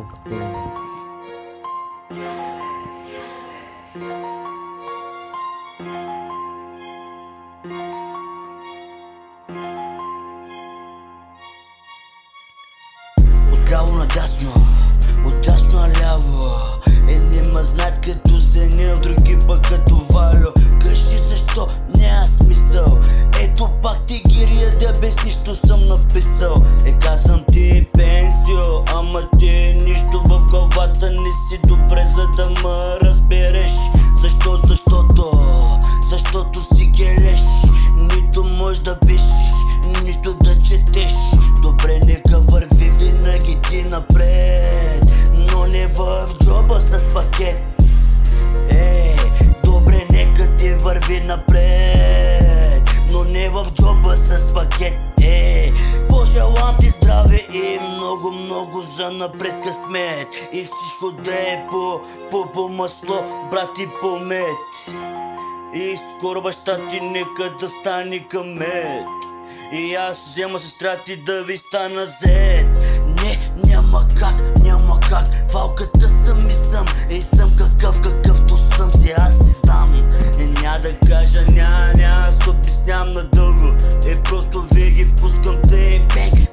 като винаги. Отляво надясно, отдясно наляво. Едни ма знаят като Зенил, други пък като Валю. Кажи защо няма смисъл. Ето пак ти ги рия, без нищо съм написал. Казвам ти пенсио, ама ти нищо в главата не си добре, за да ме разбереш. Защо? Защото си гелеш. Нито можеш да пишеш, нито да четеш. Добре, нека върви винаги ти напред, но не в джоба с пакет. Добре, нека ти върви напред, но не в джоба с пакет. Пожелавам ти здраве и много за напред късмет. И всичко да е по масло, брат, и по мед. И скоро баща ти нека да стане къмет. И аз взема сестра ти да ви стана зет. Не, няма как, валката съм и съм. И съм какъвто съм си, аз си знам. Няма да кажа, няма, аз обяснявам надълго. Просто ви ги пускам те бег.